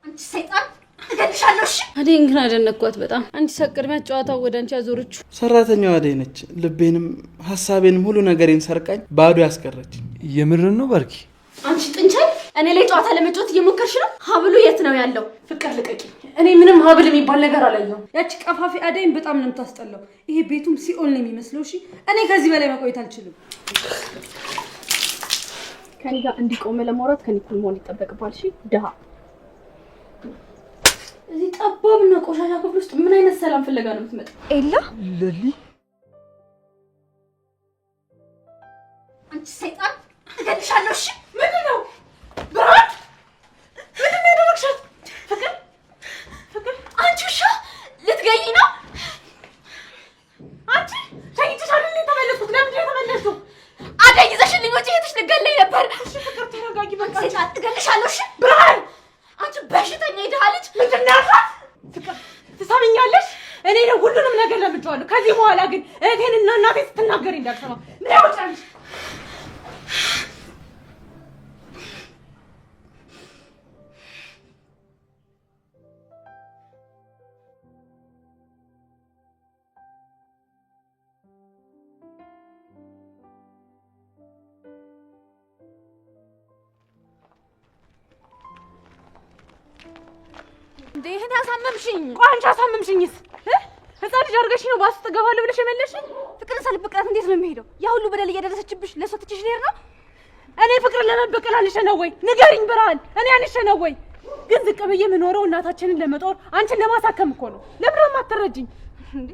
አንቺ ሰይጣን እገልሻለሁ። አደይን ግን አደነኳት በጣም። አንቺ ሰቅድሚያ ጨዋታው ወደ አንቺ ያዞረችው ሰራተኛዋ አደይ ነች። ልቤንም ሐሳቤንም ሁሉ ነገሬን ሰርቃኝ ባዶ ያስቀረች። የምርን ነው ባርኪ? አንቺ ጥንቸል እኔ ላይ ጨዋታ ለመጫወት እየሞከርሽ ነው። ሀብሉ የት ነው ያለው? ፍቅር ልቀቂ። እኔ ምንም ሀብል የሚባል ነገር አላየሁም። ያቺ ቀፋፊ አደይን በጣም ነው የምታስጠላው። ይሄ ቤቱም ሲኦል ነው የሚመስለው። እሺ እኔ ከዚህ በላይ መቆየት አልችልም። ከኔ ጋር እንዲቆም ለማውራት ከኒኩል መሆን ይጠበቅባል። እሺ ደሃ እዚህ ጠባብና ቆሻሻ ክፍል ውስጥ ምን አይነት ሰላም ፍለጋ ነው የምትመጣው? ኤላ ለሊ አንቺ ሰይጣን እገልሻለሁ። እሺ ምንድን ነው ብርሃን? ምንድን ነው ያደረግሻት? ፍቅር አንቺ ውሻ ልትገኝ ነው? አንቺ ተይተሻል። ተመለስኩት። ለምንድን ነው የተመለስኩት? አደይ ይዘሽልኝ ወጪ እህትሽ ልትገለኝ ነበር። እሺ ፍቅር ተረጋጊ። በቃ ሰይጣን እገልሻለሁ። እሺ ብርሃን አንቺ በሽተኛ ይደሃ ልጅ ምንድን ነው ያልኳት? ፍቅር ትሰሚኛለሽ? እኔ ነው ሁሉንም ነገር ለምጄዋለሁ። ከዚህ በኋላ ግን እህቴንና እናቴን ስትናገሪ እንዳልሰማ ምን ያወጣልሽ? ይሄን ያሳመምሽኝ። አንቺ አሳመምሽኝስ? ህፃን ልጅ አድርገሽ ነው ባስ ተገባለሁ ብለሽ የመለስሽኝ? ፍቅርን ሳልበቀላት እንዴት ነው የሚሄደው? ያ ሁሉ በደል እያደረሰችብሽ ለሷ ትችሽ ልሄድ ነው? እኔ ፍቅርን ለመበቀል አንሽ ነው ወይ? ንገሪኝ ብርሃን፣ እኔ አንሽ ነው ወይ? ግን ዝቅ ብዬ የምኖረው እናታችንን ለመጦር አንቺን ለማሳከም እኮ ነው። ለምን ነው የማትረጂኝ? እንዴ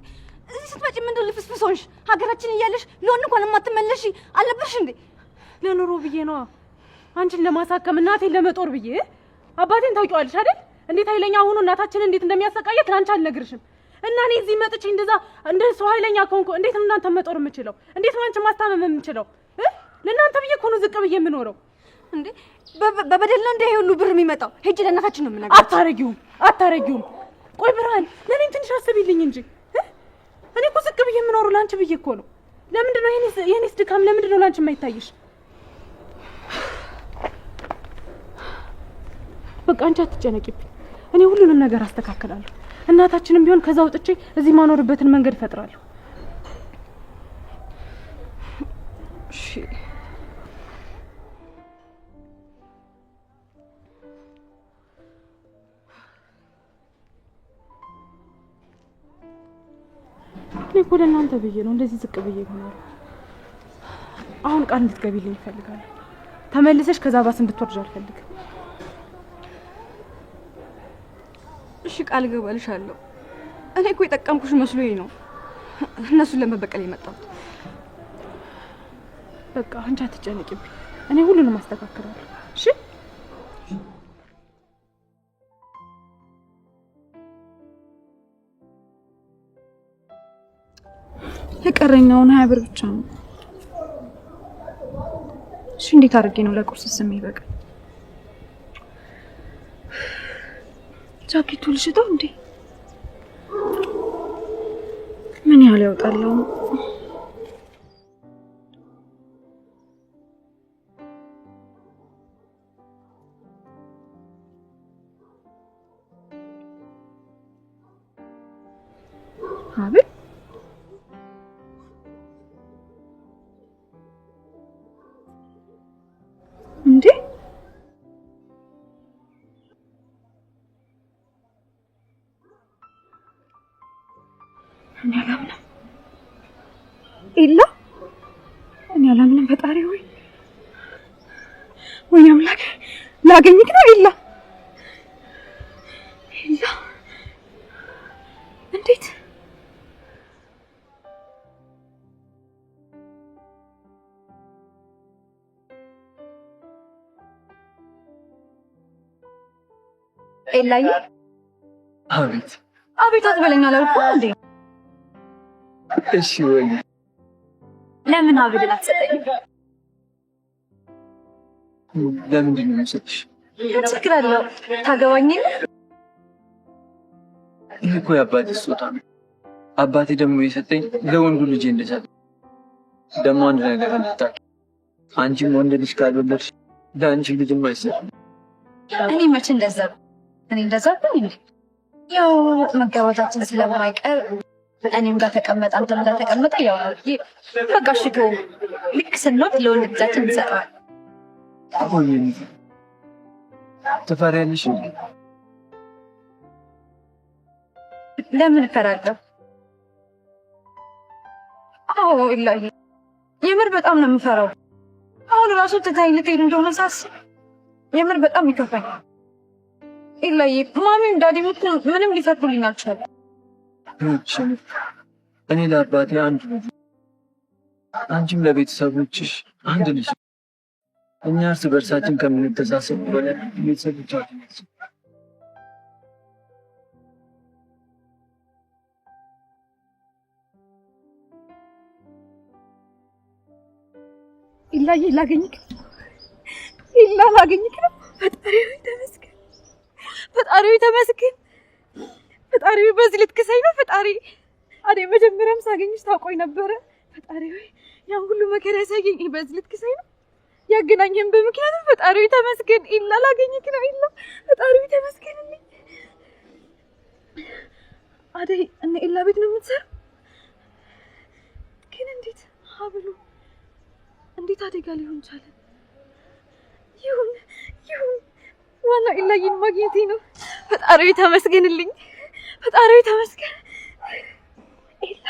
እዚህ ስትመጪ ምንድን ነው ልፍስፍስ ሆንሽ? ሀገራችን እያለሽ ለወንድ እንኳን የማትመለሺ አልነበርሽ እንዴ? ለኑሮ ብዬ ነው አንቺን ለማሳከም እናቴን ለመጦር ብዬ። አባቴን ታውቂዋለሽ አይደል? እንዴት ኃይለኛ ሆኖ እናታችን እንዴት እንደሚያሰቃያት ላንቺ አልነግርሽም። እና እኔ እዚህ መጥቼ እንደ ሰው ኃይለኛ ከሆንኩ እንዴት ነው እናንተ መጦር የምችለው? እንዴት ነው አንቺ ማስታመም የምችለው? ለእናንተ ብዬ እኮ ነው ዝቅ ብዬ የምኖረው። እንዴ በበደል ነው እንደ ይሄ ሁሉ ብር የሚመጣው? ሄጄ ለእናታችን ነው የምነግራት። አታረጊውም። ቆይ ብርሃን ለኔም ትንሽ አስቢልኝ እንጂ እኔ እኮ ዝቅ ብዬ የምኖረው ላንቺ ብዬ እኮ ነው። ለምንድን ነው የኔስ ድካም ለምንድን ነው ላንቺ የማይታይሽ? በቃ አንቺ አትጨነቂብኝ። እኔ ሁሉንም ነገር አስተካክላለሁ። እናታችንም ቢሆን ከዛ ወጥቼ እዚህ ማኖርበትን መንገድ እፈጥራለሁ። እሺ እኔ እኮ ለእናንተ ብዬ ነው እንደዚህ ዝቅ ብዬ ነው። አሁን ቃል እንድትገቢልኝ እፈልጋለሁ። ተመልሰሽ ከዛ ባስ እንድትወርጂ አልፈልግም። እሺ ቃል ገባልሻለሁ። እኔ እኮ የጠቀምኩሽ መስሎኝ ነው እነሱን ለመበቀል የመጣሁት። በቃ አንቺ አትጨነቂብኝ። እኔ ሁሉንም አስተካክላለሁ። እሺ የቀረኛውን 20 ብር ብቻ ነው። እሺ እንዴት አድርጌ ነው ለቁርስ ስም ይበቃ? ጃኬቱ ልሽጠው እንዴ? ምን ያህል ያወጣለው? አቤት እንዴ እኔ አላምንም። ኢላ እኔ አላምንም። ፈጣሪ ሆይ ወይ አምላክ ላገኝክ ነው። ኢላ እንዴት ኤላዬ? አቤት አቤት አትበለኝ አላልኩም እንዴ? እሺ ወይ ለምን አብድል አትሰጠኝም? ለምንድን ነው የምሰጥሽ? ችግር አለው ታገባኝ? ይህ እኮ የአባቴ ስጦታ ነው። አባቴ ደግሞ የሰጠኝ ለወንዱ ልጅ እንደሰጠ። ደግሞ አንድ ነገር እንድታውቂ፣ አንቺም ወንድ ልጅ ካልወለድሽ ለአንቺ ልጅም አይሰጥም። እኔ መቼ እንደዛ እኔ እንደዛ ነው። ያው መጋባታችን ስለማይቀር እኔም ጋር ተቀመጠ አንተም ጋር ተቀመጠ። ያው በቃ እሺ ተው። ልክ ስንወጥ ለወንድ ልጃችን እንሰጠዋለን። አሁን ተፈራለሽ? ለምን እፈራለሁ? አዎ ኢላሂ የምር በጣም ነው የምፈራው። አሁን ራሱ ትታይ ልትሄድ እንደሆነ ሳስብ የምር በጣም ይከፋኛል። ኢላሂ ማሚም ዳዲም ምንም ሊፈቅዱልኝ አልቻሉም። እኔ ለአባቴ አንድ ልጅ፣ አንቺም ለቤተሰቦችሽ አንድ ልጅ። እኛ እርስ በርሳችን ከምንተሳሰብ በላይ ቤተሰቦቻችን ኢላዬ ላገኝክ ላገኝክ ነው። ፈጣሪው ተመስገን። ፈጣሪው በዚህ ልትከሳኝ ነው። ፈጣሪ አዴ መጀመሪያም ሳገኝሽ ታውቆኝ ነበረ። ፈጣሪው ያን ሁሉ መከራ ያሳየኝ በዚህ ልትከሳኝ ነው። ያገናኘን በምክንያቱም ፈጣሪው ተመስገን። ኢላ ላገኝክ ነው። ኢላ ፈጣሪው ተመስገንልኝ። አዴ እነ ኢላ ቤት ነው የምትሰራው? ግን እንዴት ሀብሉ እንዴት አደጋ ሊሆን ቻለ? ይሁን ዋናው ኢላዬን ማግኘቴ ነው። ፈጣሪው ተመስገንልኝ። ፈጣሪው ተመስገን። ኢላ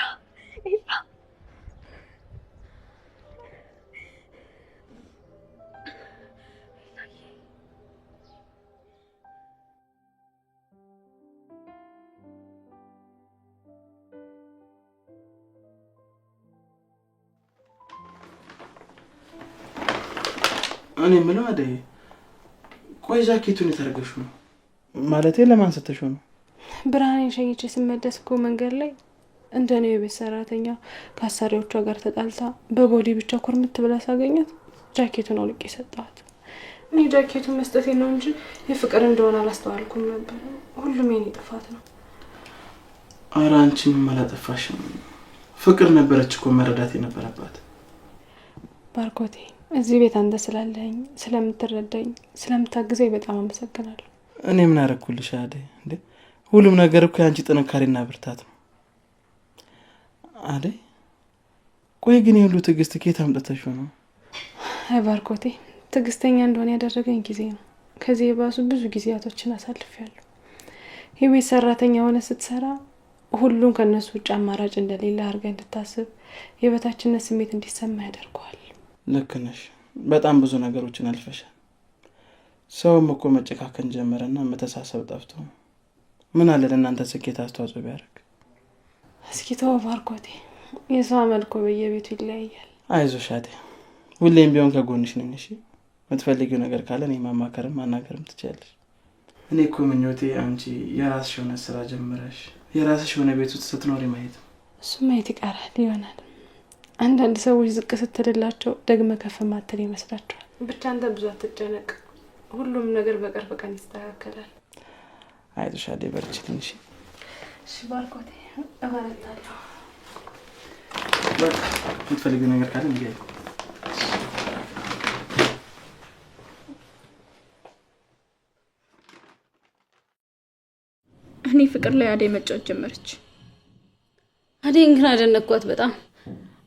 እኔ የምለው አደይ፣ ቆይ ጃኬቱን የተረገሹ ነው ማለቴ ለማን ሰተሽው ነው? ብርሃኔን ሸኝቼ ስመለስ እኮ መንገድ ላይ እንደኔው የቤት ሰራተኛ ከአሰሪዎቿ ጋር ተጣልታ በቦዲ ብቻ ኩርምት ብላ ሳገኛት ጃኬቱን አውልቄ ሰጠኋት። እኔ ጃኬቱን መስጠቴ ነው እንጂ የፍቅር እንደሆነ አላስተዋልኩም ነበር። ሁሉም የኔ ጥፋት ነው። ኧረ አንቺ ምንም አላጠፋሽም። ፍቅር ነበረች እኮ መረዳት የነበረባት። ባርኮቴ እዚህ ቤት አንተ ስላለኝ፣ ስለምትረዳኝ፣ ስለምታግዘኝ በጣም አመሰግናለሁ። እኔ ምን አደረኩልሽ አደይ? እንዴ ሁሉም ነገር እኮ ያንቺ ጥንካሬና ብርታት ነው አደይ። ቆይ ግን የሁሉ ትዕግስት ከየት አምጥተሽው ነው? አይ ባርኮቴ፣ ትዕግስተኛ እንደሆነ ያደረገኝ ጊዜ ነው። ከዚህ የባሱ ብዙ ጊዜያቶችን አሳልፌያለሁ። የቤት ሰራተኛ ሆነ ስትሰራ ሁሉም ከነሱ ውጭ አማራጭ እንደሌለ አድርገህ እንድታስብ፣ የበታችነት ስሜት እንዲሰማ ያደርገዋል። ልክ ነሽ። በጣም ብዙ ነገሮችን አልፈሻል። ሰውም እኮ መጨካከን ጀመረና መተሳሰብ ጠፍቶ ምን አለ ለእናንተ ስኬት አስተዋጽኦ ቢያደርግ። እስኪ ተው ባርኮቴ፣ የሰው መልኩ በየቤቱ ይለያያል። አይዞሽ አደይ፣ ሁሌም ቢሆን ከጎንሽ ነኝ። እሺ የምትፈልጊው ነገር ካለ እኔ ማማከርም ማናገርም ትችያለሽ። እኔ እኮ ምኞቴ አንቺ የራስሽ የሆነ ስራ ጀምረሽ የራስሽ የሆነ ቤት ውስጥ ስትኖሪ ማየት። እሱ ማየት ይቀራል ይሆናል። አንዳንድ ሰዎች ዝቅ ስትልላቸው ደግመ ከፍ ማተል ይመስላቸዋል። ብቻ አንተ ብዙ አትጨነቅ። ሁሉም ነገር በቅርብ ቀን ይስተካከላል። አይዞሽ አደይ፣ በርቺ ትንሽ። እሺ ባርኮቴ፣ እበረታለሁ። በቃ የምትፈልጊው ነገር ካለ ንገሪኝ። እኔ ፍቅር ላይ አደይ መጫወት ጀመረች። አደይን ግን አደነኳት በጣም።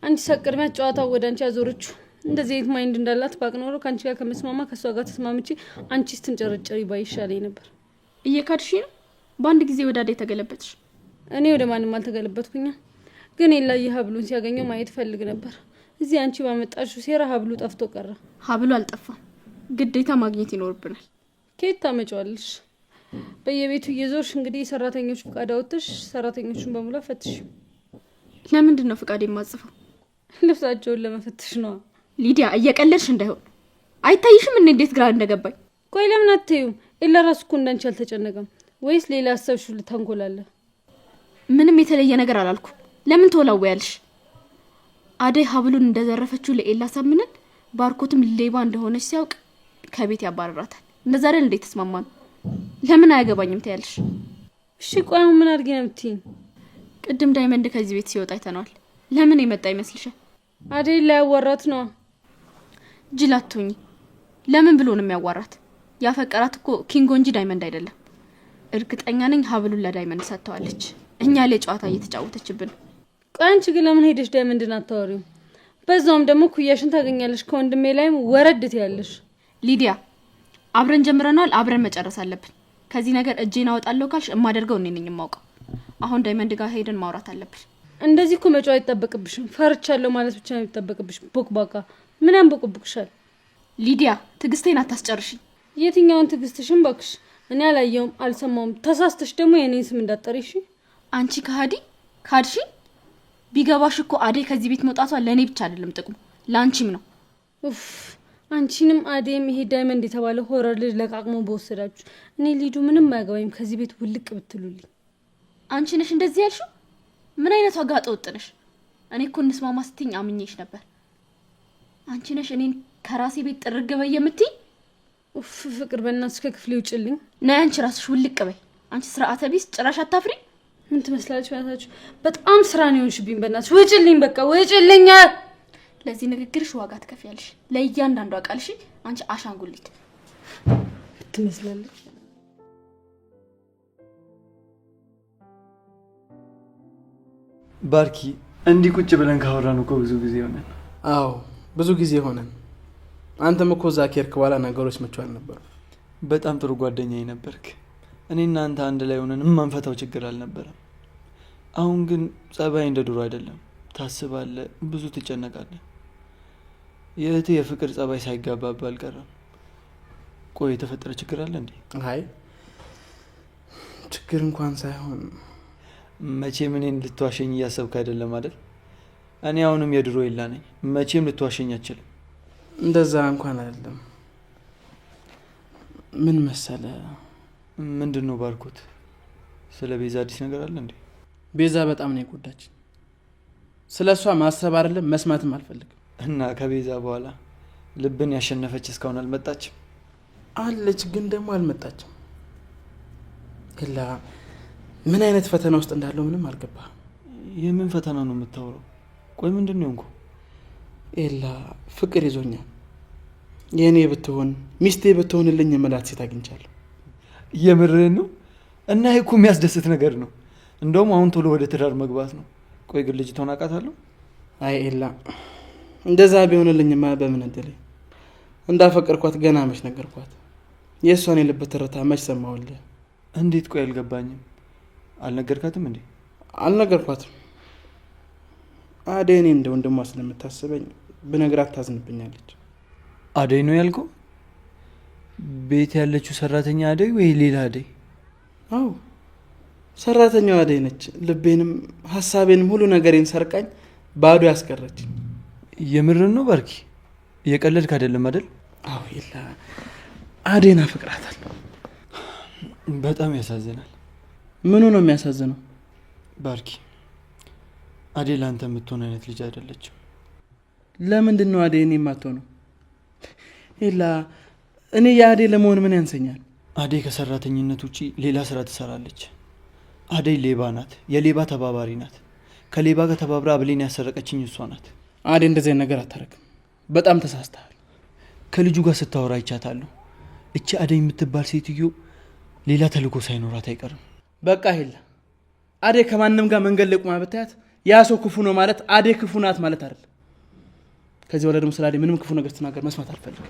አንቺ ሰቅድሚያ ጨዋታው ወደ አንቺ ያዞረችው። እንደዚህ አይነት ማይንድ እንዳላት ባቅ ኖሮ ከአንቺ ጋር ከመስማማ ከሷ ጋር ተስማምቼ አንቺ ስትንጨረጨሪ ባይሻለኝ ነበር። እየካድሽ ነው። በአንድ ጊዜ ወደ አደይ ተገለበጥሽ። እኔ ወደ ማንም አልተገለበጥኩኝ። ግን ኢላዬ ሀብሉን ሲያገኘው ማየት ፈልግ ነበር። እዚህ አንቺ ባመጣሽው ሴራ ሀብሉ ጠፍቶ ቀረ። ሀብሉ አልጠፋም፣ ግዴታ ማግኘት ይኖርብናል። ከየት ታመጫዋለሽ? በየቤቱ እየዞርሽ እንግዲህ ሰራተኞች ፍቃድ አውጥተሽ ሰራተኞቹን በሙሉ ፈትሽ። ለምንድን ነው ፍቃድ የማጽፈው? ልብሳቸውን ለመፈተሽ ነው። ሊዲያ እየቀለድሽ እንዳይሆን። አይታይሽም እንዴት ግራ እንደገባኝ? ቆይ ለምን አትይውም? ኢላ ራሱ እኮ እንዳንቺ አልተጨነቀም ወይስ ሌላ አሰብሽው ልታንኮላለ? ምንም የተለየ ነገር አላልኩ። ለምን ተወላወያልሽ? አደይ ሀብሉን እንደዘረፈችው ለኤላ ሳምነን ባርኮትም ሌባ እንደሆነች ሲያውቅ ከቤት ያባረራታል። እንደዛ አይደል እንዴት ተስማማን? ለምን አያገባኝም ትያለሽ? እሺ ቆይ ምን አድርጌ ነው የምትይኝ? ቅድም ዳይመንድ ከዚህ ቤት ሲወጣ አይተናል። ለምን የመጣ ይመስልሻል? አደይ ላይ ያዋራት ነው። ጅላቱኝ ለምን ብሎ ነው የሚያዋራት? ያፈቀራት እኮ ኪንጎ እንጂ ዳይመንድ አይደለም። እርግጠኛ ነኝ ሀብሉን ለዳይመንድ ሰጥተዋለች። እኛ ላይ ጨዋታ እየተጫወተችብን። ቆይ አንቺ ግን ለምን ሄደሽ ዳይመንድን አታወሪው? በዛውም ደግሞ ኩያሽን ታገኛለሽ፣ ከወንድሜ ላይም ወረድት ያለሽ። ሊዲያ አብረን ጀምረናል፣ አብረን መጨረስ አለብን። ከዚህ ነገር እጄን አወጣለሁ ካልሽ እማደርገው እኔ ነኝ የማውቀው። አሁን ዳይመንድ ጋር ሄደን ማውራት አለብን። እንደዚህ እኮ መጫወት አይጠበቅብሽም። ፈርቻለሁ ማለት ብቻ ነው የሚጠበቅብሽ። ቦክባካ ምን ያንቦቅብቅሻል? ሊዲያ ትዕግስቴን አታስጨርሽኝ። የትኛውን ትዕግስትሽን ባክሽ? እኔ አላየውም አልሰማውም። ተሳስተሽ ደግሞ የኔን ስም እንዳትጠሪሽ። አንቺ ከሃዲ ካድሺ። ቢገባሽ እኮ አደይ ከዚህ ቤት መውጣቷ ለኔ ብቻ አይደለም ጥቅሙ ላንቺም ነው። ኡፍ አንቺንም አደይም ይሄ ዳይመንድ የተባለ ሆረር ልጅ ለቃቅሞ በወሰዳችሁ። እኔ ሊዱ ምንም አያገባኝም። ከዚህ ቤት ውልቅ ብትሉልኝ። አንቺ ነሽ እንደዚህ ያልሽው? ምን አይነት ዋጋጥ ወጥነሽ? እኔ እኮ እንስማማ ስትኝ አምኜሽ ነበር። አንቺ ነሽ እኔን ከራሴ ቤት ጥርግ በይ የምትይ? ኡፍ ፍቅር በእናትሽ ከክፍሌ ውጭልኝ። ነይ አንቺ ራስሽ ውልቅ በይ። አንቺ ስርዓተ ቢስ ጭራሽ አታፍሪ። ምን ትመስላለች? በእናትሽ በጣም ስራ ነው የሆንሽብኝ። በእናትሽ ውጭልኝ፣ በቃ ውጭልኝ። ለዚህ ንግግርሽ ዋጋ ትከፍያለሽ፣ ለእያንዳንዱ ቃልሽ። አንቺ አሻንጉሊት ትመስላለች። ባርኪ እንዲህ ቁጭ ብለን ካወራን እኮ ብዙ ጊዜ ሆነን። አዎ ብዙ ጊዜ ሆነን። አንተም እኮ እዛ ከሄድክ በኋላ ነገሮች ምቹ አልነበሩም። በጣም ጥሩ ጓደኛዬ ነበርክ። እኔና አንተ አንድ ላይ ሆነን የማንፈታው ችግር አልነበረም። አሁን ግን ጸባይ እንደ ድሮ አይደለም። ታስባለህ፣ ብዙ ትጨነቃለህ። የእህቴ የፍቅር ጸባይ ሳይጋባባ አልቀረም። ቆይ የተፈጠረ ችግር አለ እንዴ? አይ ችግር እንኳን ሳይሆን መቼም እኔን ልትዋሸኝ እያሰብክ አይደለም አይደል? እኔ አሁንም የድሮ ይላ ነኝ። መቼም ልትዋሸኝ አትችልም። እንደዛ እንኳን አይደለም። ምን መሰለ? ምንድነው ባርኮት? ስለ ቤዛ አዲስ ነገር አለ እንዴ? ቤዛ በጣም ነው የጎዳች። ስለ እሷ ማሰብ አይደለም መስማትም አልፈልግም። እና ከቤዛ በኋላ ልብን ያሸነፈች እስካሁን አልመጣችም? አለች፣ ግን ደግሞ አልመጣችም። ግላ ምን አይነት ፈተና ውስጥ እንዳለው ምንም አልገባህም። የምን ፈተና ነው የምታወራው? ቆይ ምንድነው እንኳ? ኤላ ፍቅር ይዞኛል። የኔ ብትሆን ሚስቴ ብትሆንልኝ የመላት ሴት አግኝቻለሁ። የምርህን ነው? እና ይሄ እኮ የሚያስደስት ነገር ነው። እንደውም አሁን ቶሎ ወደ ትዳር መግባት ነው። ቆይ ግን ልጅቷን አውቃታለሁ? አይ ኤላ እንደዛ ቢሆንልኝማ በምን እድሌ። እንዳፈቀርኳት ገና መች ነገርኳት። የእሷን የልብ ትርታ መች ሰማሁልህ? እንዴት? ቆይ አልገባኝም። አልነገርካትም እንዴ? አልነገርኳትም። አደይ እኔ እንደ ወንድሟ ስለምታስበኝ ብነግራት ታዝንብኛለች። አደይ ነው ያልከው? ቤት ያለችው ሰራተኛ አደይ ወይ ሌላ አደይ? አዎ ሰራተኛዋ አደይ ነች። ልቤንም ሀሳቤንም ሁሉ ነገሬን ሰርቃኝ ባዶ ያስቀረች። የምርን ነው ባርኪ? እየቀለድክ አይደለም አይደል? አዎ ይላ አደይን አፈቅራታለሁ። በጣም ያሳዝናል። ምኑ ነው የሚያሳዝነው? ባርኪ አደይ ለአንተ የምትሆን አይነት ልጅ አይደለችም። ለምንድን ነው አደይን የማትሆነው? ይላ እኔ የአደይ ለመሆን ምን ያንሰኛል? አደይ ከሰራተኝነት ውጪ ሌላ ስራ ትሰራለች። አደይ ሌባ ናት፣ የሌባ ተባባሪ ናት። ከሌባ ጋር ተባብራ አብሌን ያሰረቀችኝ እሷ ናት። አደይ እንደዚህ ነገር አታረግም። በጣም ተሳስተሃል። ከልጁ ጋር ስታወራ አይቻታለሁ። እቺ አደይ የምትባል ሴትዮ ሌላ ተልእኮ ሳይኖራት አይቀርም። በቃ ይላ አደይ ከማንም ጋር መንገድ ላይ ቁማ ብታያት ያ ሰው ክፉ ነው ማለት አደይ ክፉ ናት ማለት አይደለም። ከዚህ በኋላ ደግሞ ስለ አደይ ምንም ክፉ ነገር ትናገር መስማት አልፈልግም።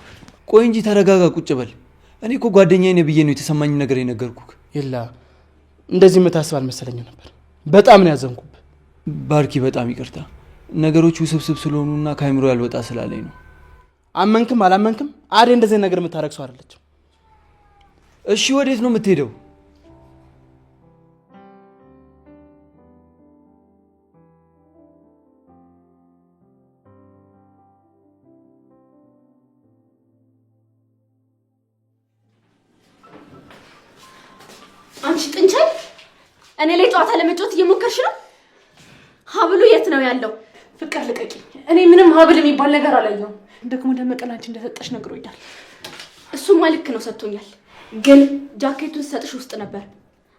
ቆይ እንጂ ተረጋጋ፣ ቁጭ በል። እኔ እኮ ጓደኛዬ ነኝ ብዬ ነው የተሰማኝ ነገር የነገርኩህ። ይላ እንደዚህ የምታስብ አልመሰለኝም ነበር። በጣም ነው ያዘንኩብህ። ባርኪ በጣም ይቅርታ። ነገሮች ውስብስብ ስለሆኑና ከአይምሮ ያልወጣ ስላለኝ ነው። አመንክም አላመንክም አደይ እንደዚህ ነገር የምታረግ ሰው አይደለችም። እሺ ወዴት ነው የምትሄደው? አንቺ ጥንቸል እኔ ላይ ጨዋታ ለመጫወት እየሞከርሽ ነው? ሀብሉ የት ነው ያለው? ፍቅር ልቀቂ። እኔ ምንም ሀብል የሚባል ነገር አላየሁም። ደግሞ ደመቀላንቺ እንደሰጠሽ ነግሮኛል። እሱማ ልክ ነው ሰጥቶኛል፣ ግን ጃኬቱን ሰጥሽ ውስጥ ነበር።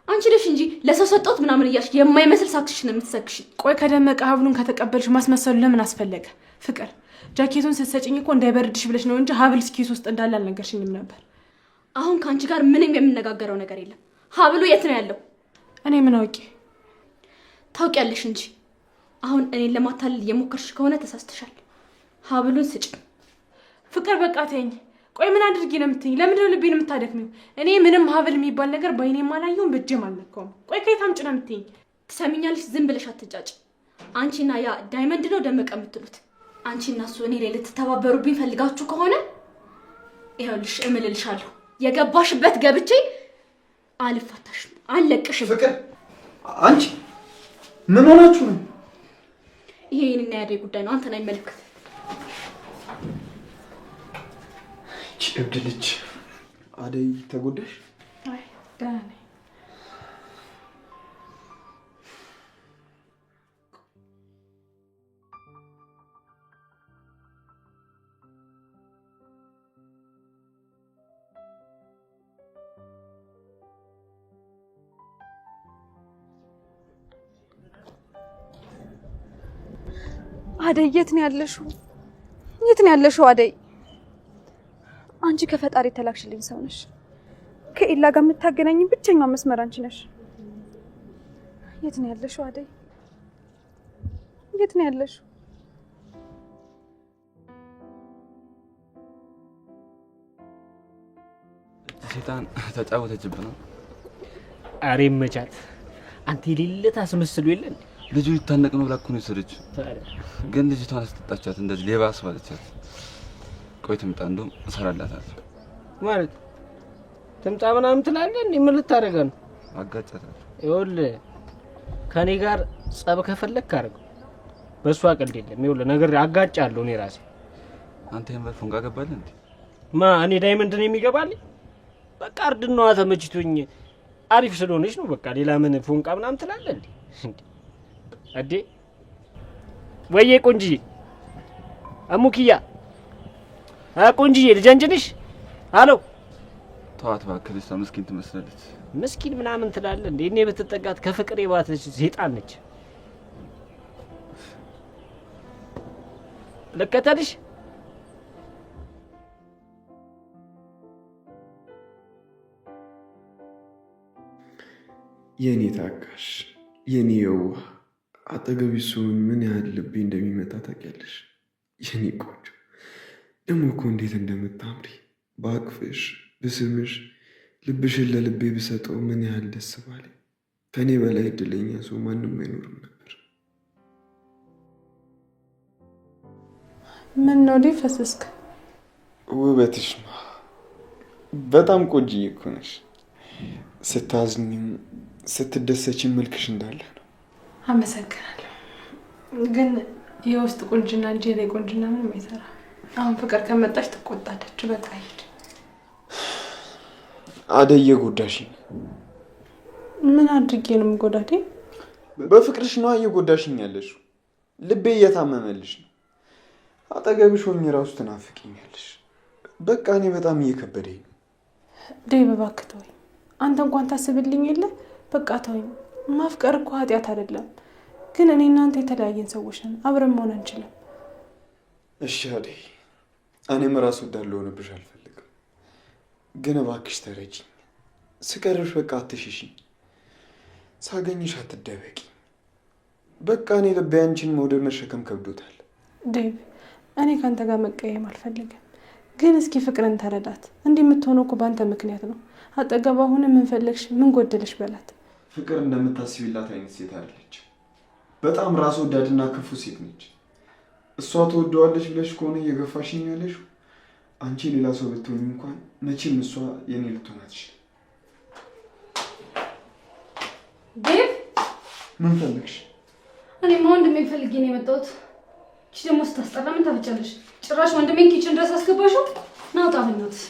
አንቺ ነሽ እንጂ ለሰው ሰጠሁት ምናምን እያልሽ የማይመስል ሳክሽን የምትሰክሽ። ቆይ ከደመቀ ሀብሉን ከተቀበልሽ ማስመሰሉ ለምን አስፈለገ? ፍቅር ጃኬቱን ስትሰጪኝ እኮ እንዳይበርድሽ ብለሽ ነው እንጂ ሀብል ኪስ ውስጥ እንዳለ አልነገርሽኝም ነበር። አሁን ከአንቺ ጋር ምንም የምነጋገረው ነገር የለም። ሀብሉ የት ነው ያለው? እኔ ምን አውቄ? ታውቂያለሽ እንጂ አሁን እኔን ለማታለል እየሞከርሽ ከሆነ ተሳስተሻል። ሀብሉን ስጭ። ፍቅር በቃ ተይኝ። ቆይ ምን አድርጌ ነው የምትይኝ? ለምንድን ነው ልቤን የምታደክሚው? እኔ ምንም ሀብል የሚባል ነገር በአይኔም አላየሁም በእጄም አልነካውም። ቆይ ከየት አምጪ ነው የምትይኝ? ትሰሚኛለሽ? ዝም ብለሽ አትጫጭ። አንቺና ያ ዳይመንድ ነው ደመቀ የምትሉት አንቺና እሱ እኔ ላይ ልትተባበሩብኝ ፈልጋችሁ ከሆነ ይኸውልሽ እምልልሻለሁ፣ የገባሽበት ገብቼ አልፋታሽም፣ አልለቅሽም። ፍቅር አንቺ ምን ሆናችሁ ነው? ይሄ የኔና ያደይ ጉዳይ ነው፣ አንተን አይመለከትም። እብድ ልጅ አደይ ተጎዳሽ? አይ ደህና ነኝ። አደይ የት ነው ያለሽው? የት ነው ያለሽው አደይ? አንቺ ከፈጣሪ ተላክሽልኝ ሰው ነሽ። ከኤላ ጋር የምታገናኝ ብቸኛው መስመር አንቺ ነሽ። የት ነው ያለሽው አደይ? የት ነው ያለሽው? ሴጣን ተጫወተችብህ ነው። አሬ መቻት አንተ የሌለ ታስመስሉ የለን ልጁ ይታነቅ ነው ብላ እኮ ነው የወሰደችው። ግን ልጅቷን አስጠጣቻት፣ እንደዚህ ሌባ አስባለቻት። ቆይ ትምጣ፣ እንደውም እሰራላታለሁ። ማለት ትምጣ ምናምን ትላለህ እንዴ? ምን ልታደርገ ነው? አጋጫታለሁ። ይኸውልህ ከኔ ጋር ጸብ ከፈለክ አድርገው፣ በእሷ ቀልድ የለም። ይኸውልህ ነገር አጋጫለሁ እኔ ራሴ። አንተ የምር ፎንቃ ገባለህ እንዴ? እኔ ዳይመንድ ነው የሚገባልኝ? በቃ እርድናዋ ተመችቶኝ አሪፍ ስለሆነች ነው። በቃ ሌላ ምን ፎንቃ ምናምን ትላለህ እንዴ? አዴ ወይዬ ቆንጂዬ፣ አሙኪያ ቆንጂዬ፣ ልጃንጅንሽ አሎ። ተዋት እባክህ፣ ልጅቷ ምስኪን ትመስላለች። ምስኪን ምናምን ትላለህ እንዴ? እኔ ብትጠጋት ከፍቅር የባተች ሴጣን ነች። ልከተልሽ? የኔ ታጋሽ፣ የኔ የዋህ፣ አጠገቢ ስሆን ምን ያህል ልቤ እንደሚመታ ታውቂያለሽ? የኔ ቆንጆ፣ ደግሞ እኮ እንዴት እንደምታምሪ በአቅፍሽ ብስምሽ፣ ልብሽን ለልቤ ብሰጠው ምን ያህል ደስ ባለ። ከእኔ በላይ እድለኛ ሰው ማንም አይኖርም ነበር። ምን ነው ዲ ፈሰስክ? ውበትሽ ነው። በጣም ቆንጆዬ እኮ ነሽ። ስታዝኝም ስትደሰችም መልክሽ እንዳለ ነው። አመሰግናለሁ። ግን የውስጥ ቁንጅና እንጂ የላይ ቁንጅና ምንም አይሰራ። አሁን ፍቅር ከመጣች ትቆጣለች። በቃ ሂድ። አደይ እየጎዳሽኝ። ምን አድርጌ ነው የምጎዳት? በፍቅርሽ ነዋ እየጎዳሽኝ ያለሽው። ልቤ እየታመመልሽ ነው። አጠገብሽ ሆኜ እራሱ ትናፍቂኛለሽ። በቃ እኔ በጣም እየከበደኝ ነው። ዴቭ እባክህ ተወኝ። አንተ እንኳን ታስብልኝ የለ። በቃ ተወኝ። ማፍቀር እኮ ኃጢአት አይደለም። ግን እኔ እናንተ የተለያየን ሰዎች ነን። አብረን መሆን አንችልም። እሺ አደይ፣ እኔም ራስ ወዳድ ልሆንብሽ አልፈልግም። ግን እባክሽ ተረጂኝ። ስቀርብሽ በቃ አትሽሽኝ። ሳገኝሽ አትደበቂ። በቃ እኔ ልቤ አንቺን መውደድ መሸከም ከብዶታል። ዴቭ፣ እኔ ከአንተ ጋር መቀየም አልፈልግም። ግን እስኪ ፍቅርን ተረዳት። እንዲህ የምትሆነው እኮ በአንተ ምክንያት ነው። አጠገባ ሆነ ምን ፈለግሽ ምን ጎደለሽ በላት። ፍቅር እንደምታስቢላት አይነት ሴት አይደለች። በጣም ራስ ወዳድና ክፉ ሴት ነች። እሷ ትወደዋለች ብለሽ ከሆነ እየገፋሽኝ ያለሽው፣ አንቺ ሌላ ሰው ብትሆኝ እንኳን መቼም እሷ የኔ ልትሆን አትችልም። ዴቭ፣ ምን ፈለግሽ? እኔማ ወንድሜን ፈልጌ ነው የመጣሁት። እቺ ደግሞ ስታስጠላ ምን ታፈጫለሽ? ጭራሽ ወንድሜን ኪችን ድረስ አስገባሽው። ናውጣ በእናትሽ።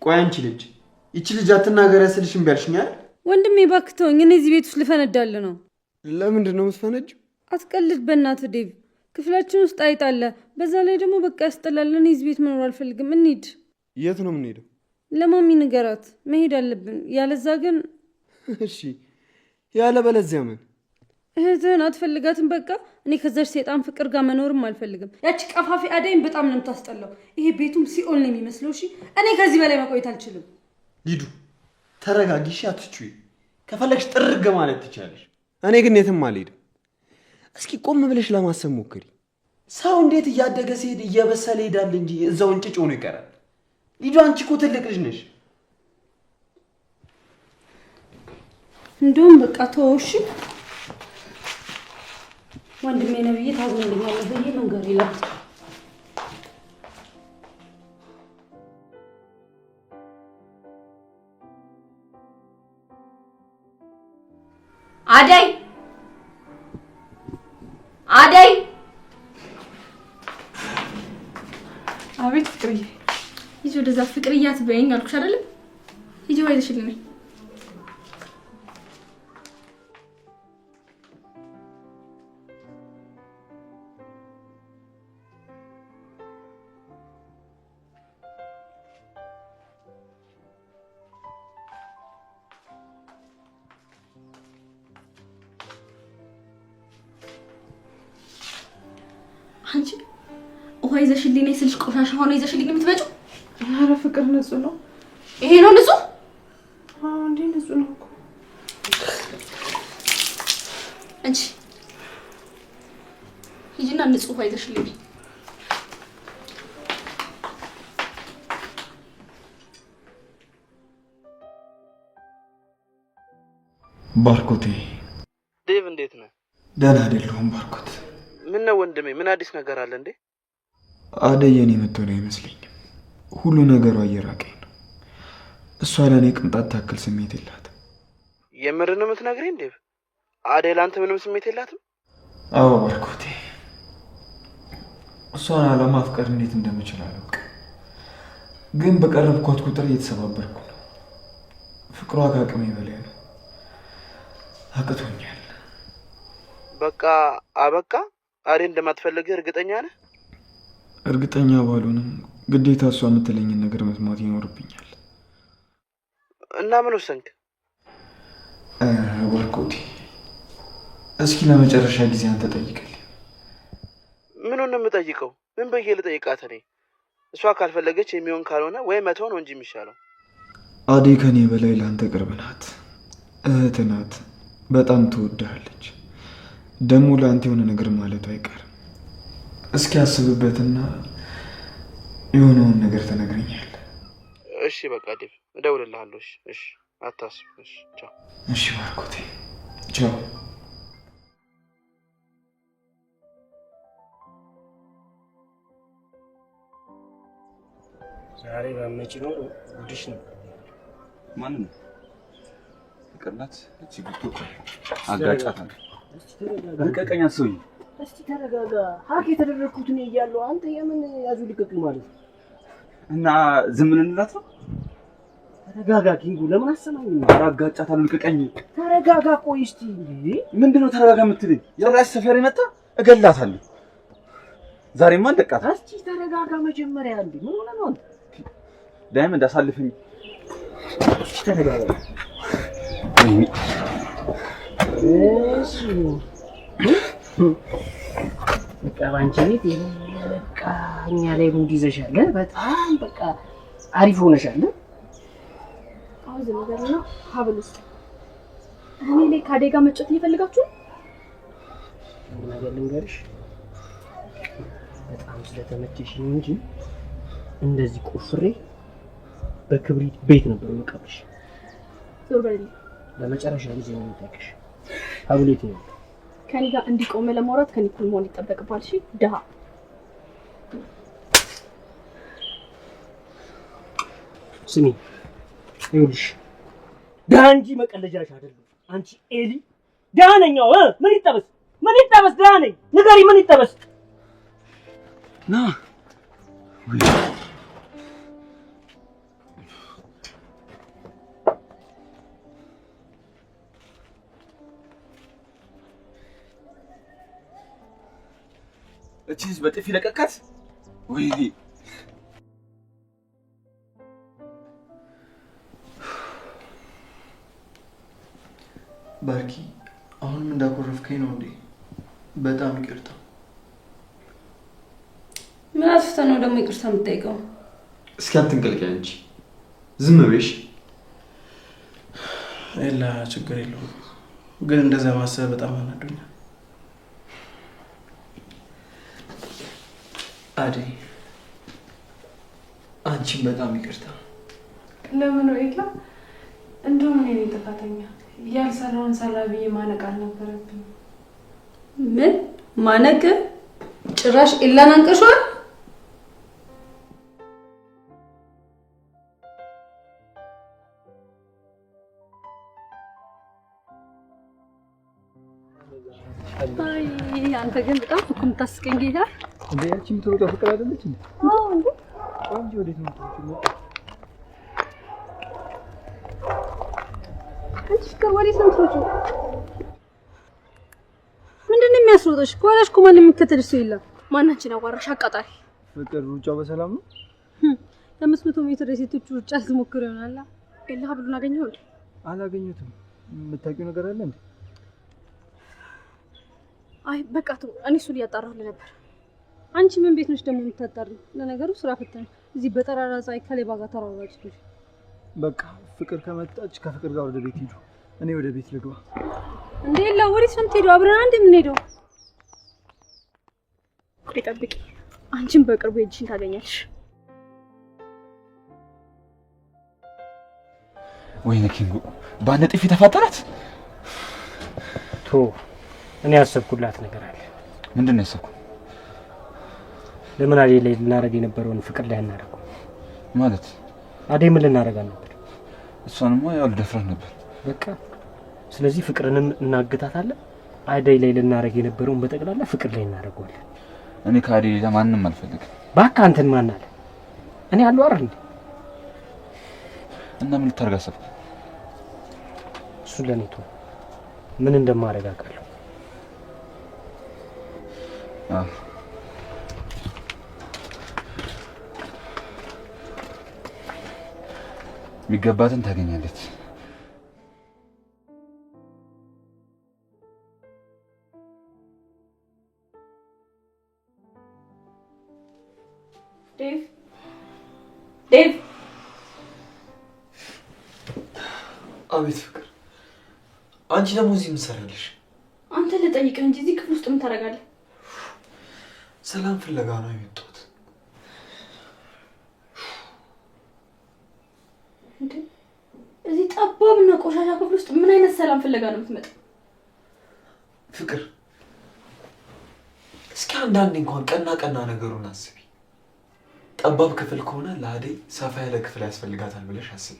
ቆይ አንቺ ልጅ፣ ይቺ ልጅ አትናገር ያስልሽ እምቢ አልሽኝ አይደል? ወንድሜ እባክህ ተወኝ። እኔ እዚህ ቤት ውስጥ ልፈነዳልህ ነው። ለምንድን ነው የምትፈነጂው? አትቀልድ በእናትህ ዴቭ። ክፍላችን ውስጥ አይጥ አለ። በዛ ላይ ደግሞ በቃ ያስጠላል። እኔ እዚህ ቤት መኖር አልፈልግም። እንሂድ። የት ነው የምንሄደው? ለማሚ ንገራት፣ መሄድ አለብን። ያለዛ ግን እሺ ያለ በለዚያ ምን እህትህን አትፈልጋትም? በቃ እኔ ከዛች ሴጣን ፍቅር ጋር መኖርም አልፈልግም። ያቺ ቀፋፊ አደይም በጣም ነው የምታስጠላው። ይሄ ቤቱም ሲኦል ነው የሚመስለው። እሺ እኔ ከዚህ በላይ መቆየት አልችልም። ሊዱ ተረጋጊ፣ እሺ አትጩይ። ከፈለግሽ ጥርግ ማለት ትችላለሽ። እኔ ግን የትም አልሄድም። እስኪ ቆም ብለሽ ለማሰብ ሞክሪ። ሰው እንዴት እያደገ ሲሄድ እየበሰለ ይሄዳል እንጂ እዛው እንጭጭ ሆኖ ይቀራል። ሊዱ አንቺ እኮ ትልቅ ልጅ ነሽ። እንደውም በቃ ተወው እሺ። ወንድሜ ነብዬ ታዝንልኛለህ ብዬ መንገር ይላል። አደይ አደይ! አቤት ፍቅርዬ። ሂጂ ወደዛ። ፍቅርዬ አትበይኝ አልኩሽ አይደል? ሂጂ ወይልሽልኝ። አንቺ ውሃ ይዘሽልኝ ነይ ስልሽ ቆሻሻ ሆኖ ይዘሽልኝ የምትመጪው? ኧረ ፍቅር ንጹህ ነው። ይሄ ነው ንጹህ? አዎ እንዴ ንጹህ ነው እኮ። አንቺ ሂጂና ንጹህ ውሃ ይዘሽልኝ። ባርኮቴ። ዴቭ እንዴት ነህ? ደህና አይደለሁም ባርኮት። ምን ነው ወንድሜ? ምን አዲስ ነገር አለ እንዴ? አደይ የኔ የምትሆን አይመስለኝም። ሁሉ ነገሯ እየራቀኝ ነው። እሷ ለእኔ ቅንጣት ታክል ስሜት የላትም። የምርን ነው የምትነግረኝ ዴቭ? አደይ ለአንተ ምንም ስሜት የላትም? አዎ ባርኮቴ፣ እሷን አለማፍቀር እንዴት እንደምችል አላውቅም። ግን በቀረብኳት ቁጥር እየተሰባበርኩ ነው። ፍቅሯ ከአቅሜ በላይ ነው። አቅቶኛል። በቃ አበቃ? አደይ እንደማትፈልግህ እርግጠኛ ነህ? እርግጠኛ ባልሆንም ግዴታ እሷ የምትለኝን ነገር መስማት ይኖርብኛል። እና ምን ወሰንክ? ባርኮቴ፣ እስኪ ለመጨረሻ ጊዜ አንተ ጠይቅልኝ። ምኑን ነው የምጠይቀው? ምን ብዬ ልጠይቃት? እኔ እሷ ካልፈለገች የሚሆን ካልሆነ ወይ መተው ነው እንጂ የሚሻለው። አደይ ከኔ በላይ ለአንተ ቅርብ ናት፣ እህት ናት። በጣም ትወድሃለች። ደግሞ ለአንተ የሆነ ነገር ማለቱ አይቀርም። እስኪ አስብበትና የሆነውን ነገር ትነግረኛለህ። እሺ በቃ ዴቭ፣ እደውልልሃለሁ። እሺ አታስብ። እሺ ቻው። እሺ ባርኮቴ፣ ቻው። ዛሬ ባመጪ ኖሮ ጉድሽ ነበር። ማን ነው? ፍቅር ናት። እቺ ጉቶ አጋጫታለሁ። ልቀቀኝ አትሰውኝ። እስቲ ተረጋጋ። ሀክ የተደረግኩት እኔ እያለሁ አንተ የምን ያዙ ልቀቁኝ ማለት ነው? እና ዝም እንላት ነው? ተረጋጋ ኪንጉ፣ ለምን አሰማኝም? አጋጫታለሁ። ልቀቀኝ። ተረጋጋ። ቆይ እስቲ ምንድነው ተረጋጋ የምትለኝ? ጭራሽ ሰፈር መጣ እገላታለሁ። ዛሬማ እንደቃታ። እስቲ ተረጋጋ መጀመሪያ። እንዴ ምን ሆነ ነው አንተ? ዳይመንድ አሳልፈኝ። እስቲ ተረጋጋ። እሺ በቃ ባንቺ ቤት በቃ እኛ ላይ ምን ይዘሻል? በጣም በቃ አሪፍ ሆነሻል። አውዝ ነገርና ሀብል ውስጥ እኔ ላይ ከአደይ ጋር መጫወት እየፈለጋችሁ ነገር ልንገርሽ፣ በጣም ስለተመቸሽኝ እንጂ እንደዚህ ቆፍሬ በክብሪት ቤት ነበር የምቀብርሽ። ዞር በልልኝ። ለመጨረሻ ጊዜ ነው የምጠቅሽ። ሀብሌት ነው ከኔ ጋር እንዲቆም ለማውራት ከኔ እኩል መሆን ይጠበቅባል። እሺ ደሃ ስሚ፣ ይኸውልሽ ደሃ እንጂ መቀለጃሽ አይደለም። አንቺ ኤሊ ደሃ ነኝ። ምን ይጠበስ? ምን ይጠበስ? ደሃ ነኝ። ንገሪ፣ ምን ይጠበስ? ና እቺስ በጥፊ ለቀቃት ወይ? ባርኪ አሁንም እንዳኮረፍከኝ ነው እንዴ? በጣም ይቅርታ። ምን አጥፍተህ ነው ደግሞ ይቅርታ የምትጠይቀው? እስኪ አትንቀልቀኝ እንጂ ዝም በይሽ። ኤላ ችግር የለውም ግን እንደዛ ማሰብ በጣም አናዶኛል። አደይ አንቺን በጣም ይቅርታ። ለምን ነው ኤላ? እንደውም እኔ ነኝ ጥፋተኛ። ያልሰራውን ሰራ ብዬ ማነቅ አልነበረብኝ። ምን ማነቅ? ጭራሽ ኤላን አንቀሽዋል? አይ አንተ ግን በጣም እኮ የምታስቀኝ ጌታ። እንዴ ያቺ የምትሮጠው ፍቅር አይደለች እንዴ? አዎ እንዴ ቆንጆ ወዴት ነው የምትሮጪው? አንቺ ፍቅር ወዴት ነው የምትሮጪው? ምንድን ነው የሚያስሮጥሽ? ከኋላሽ እኮ ማንም የሚከተልሽ ሰው የለም። ማናችን አዋራሽ አቃጣሪ። ፍቅር ሩጫው በሰላም ነው? የ500 ሜትር የሴቶች ሩጫ ትሞክር ይሆናል። ኤላ ብሉን አገኘው እንዴ? አላገኙትም። የምታውቂው ነገር አለ እንዴ? አይ በቃ ተው፣ እኔ እሱን እያጣራሁልህ ነበር። አንቺ ምን ቤት ነሽ ደግሞ የምታጣሪ? ለነገሩ ስራ ፈተን እዚህ በጠራራ ፀሐይ ከሌባ ጋር ተራራጭ ነሽ። በቃ ፍቅር ከመጣች ከፍቅር ጋር ወደ ቤት ሂዱ። እኔ ወደ ቤት ልግባ። እንዴ ኤላ ወዴት ነው የምትሄደው? አብረን አንድ የምንሄደው? ቆይ ጠብቂ፣ አንቺም በቅርቡ እጅሽን ታገኛለሽ። ወይኔ ኪንጉ በአንድ ጥፊ ተፋጠራት። ቶ እኔ ያሰብኩላት ነገር አለ። ምንድን ነው ያሰብኩ? ለምን አደይ ላይ ልናረግ የነበረውን ፍቅር ላይ እናረገው ማለት? አደይ ምን ልናረጋት ነበር? እሷንማ ያው ልደፍራት ነበር። በቃ ስለዚህ ፍቅርንም እናግታታለን። አደይ ላይ ልናረግ የነበረውን በጠቅላላ ፍቅር ላይ እናረጋለን። እኔ ከአደይ ሌላ ማንንም አልፈልግም። ባካ አንተን ማን አለ? እኔ አለው አይደል እንዴ? እና ምን ልታረግ አሰብክ? እሱ ለኔ ተው፣ ምን እንደማረግ አውቃለሁ። የሚገባትን ታገኛለች። ዴቭ አቤት ፍቅር፣ አንቺ ደግሞ እዚህ ምን ትሰሪያለሽ? አንተ ልጠይቅህ እንጂ እዚህ ክፍል ውስጥ ምን ታደርጋለህ? ሰላም ፍለጋ ነው የመጣሁት። እንዴ እዚህ ጠባብና ቆሻሻ ክፍል ውስጥ ምን አይነት ሰላም ፍለጋ ነው የምትመጣው? ፍቅር እስኪ አንዳንዴ እንኳን ቀና ቀና ነገሩን አስቢ። ጠባብ ክፍል ከሆነ ለአደይ ሰፋ ያለ ክፍል ያስፈልጋታል ብለሽ አስቢ።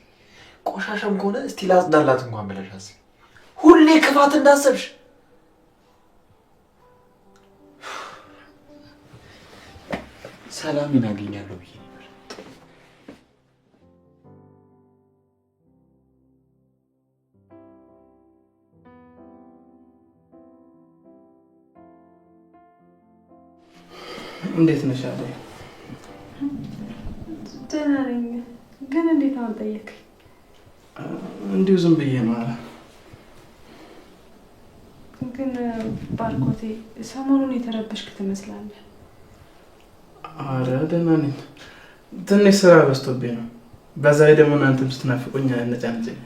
ቆሻሻም ከሆነ እስቲ ላጽዳላት እንኳን ብለሽ አስቢ። ሁሌ ክፋት እንዳሰብሽ ሰላም እናገኛለሁ ብዬ ነበር። እንዴት ነሽ አደይ? ደህና ነኝ። ግን እንዴት አሁን ጠየቅኝ? እንዲሁ ዝም ብዬ ነው። ግን ባርኮቴ ሰሞኑን የተረበሽክ ትመስላለህ። አረ ደህና ነኝ። ትንሽ ስራ በዝቶብኝ ነው። በዛ ላይ ደግሞ እናንተም ስትናፍቁኝ ነጫነጨኝ።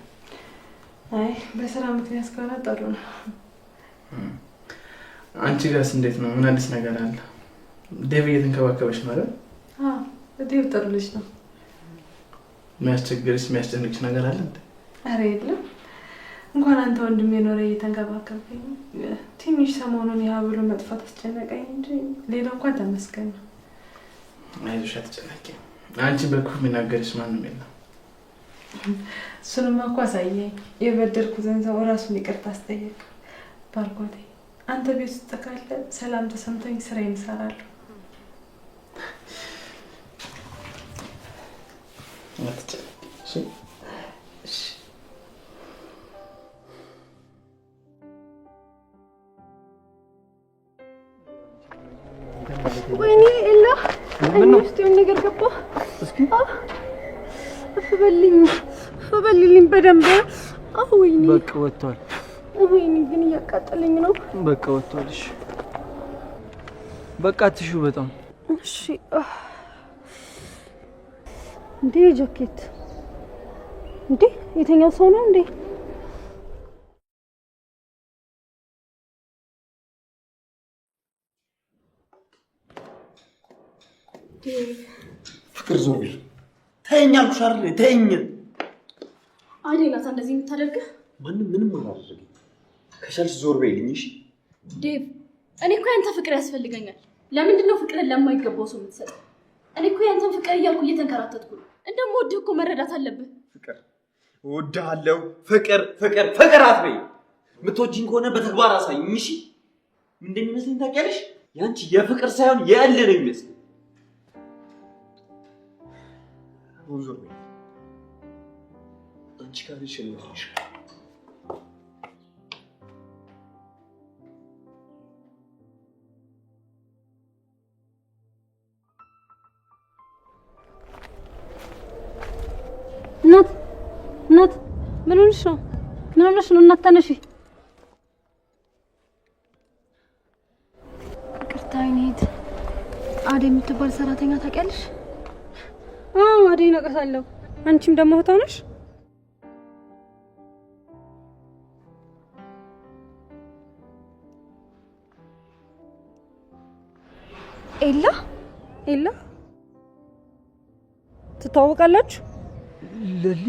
አይ በስራ ምክንያት ከሆነ ጥሩ ነው። አንቺ ጋርስ እንዴት ነው? ምን አዲስ ነገር አለ? ዴቭ እየተንከባከበሽ ነው አይደል? አዎ ዴቭ ጥሩ ልጅ ነው። የሚያስቸግርሽ የሚያስጨንቅሽ ነገር አለ እንዴ? አረ የለም። እንኳን አንተ ወንድሜ ኖረ እየተንከባከብከኝ። ትንሽ ሰሞኑን የሀብሉ መጥፋት አስጨነቀኝ እንጂ ሌላ እንኳን ተመስገን ነው። አይዞሽ አትጨነቂ። አንቺ በክፉ የሚናገርሽ ማንም የለም። እሱንማ እኮ አሳየኝ። የበደልኩትን ሰው እራሱን ይቅርታ አስጠየቅ። ባርኮቴ አንተ ቤት ውስጥ ካለ ሰላም ተሰምቶኝ ስራዬን እሰራለሁ። አትጨነቂ እሺ? እሺ ወይኔ ኤላ ምን ነው እስቲ ነገር ገባ? እስኪ ፈበልኝ በደንብ። ወይኔ በቃ ወጥቷል። ወይኔ ግን እያቃጠለኝ ነው። በቃ ወጥቷልሽ። በቃ አትሹ በጣም እሺ። እንዴ ጃኬት እንዴ የተኛው ሰው ነው እንዴ? ፍቅር ዞር በይ። ተይኝ አልኩሽ አይደል? ተይኝ። አደይ ናት እንደዚህ የምታደርገው? ማንም ምንም አላደረገኝ። ከቻልሽ ዞር በይልኝ እሺ? ዴቭ እኔ እኮ ያንተ ፍቅር ያስፈልገኛል። ለምንድን ነው ፍቅርን ለማይገባው ሰው የምትሰጠው? እኔ እኮ ያንተን ፍቅር እያልኩ እየተንከራተትኩ ነው። እንደምወድህ እኮ መረዳት አለብህ። ፍቅር እወድሃለሁ። ፍቅር ፍቅር ፍቅር አትበይ። የምትወጂኝ ከሆነ በተግባር አሳይኝ እሺ? ምን እንደሚመስለኝ ታውቂያለሽ? ያንቺ የፍቅር ሳይሆን የእልህ ነው የሚመስለኝ። ዞር በይ። አንቺ ካልሽ እንልሽ እናት ምን ሆነሽ ነው? ምን ሆነሽ ነው? እናት ተነሺ። ይቅርታ አይኔት አደይ የምትባል ሰራተኛ ታውቂያለሽ? አዎ አደይ ነቀሳለሁ። አንቺም ደግሞ እህቷ ነሽ? ኤላ ትተዋወቃላችሁ? ለሊ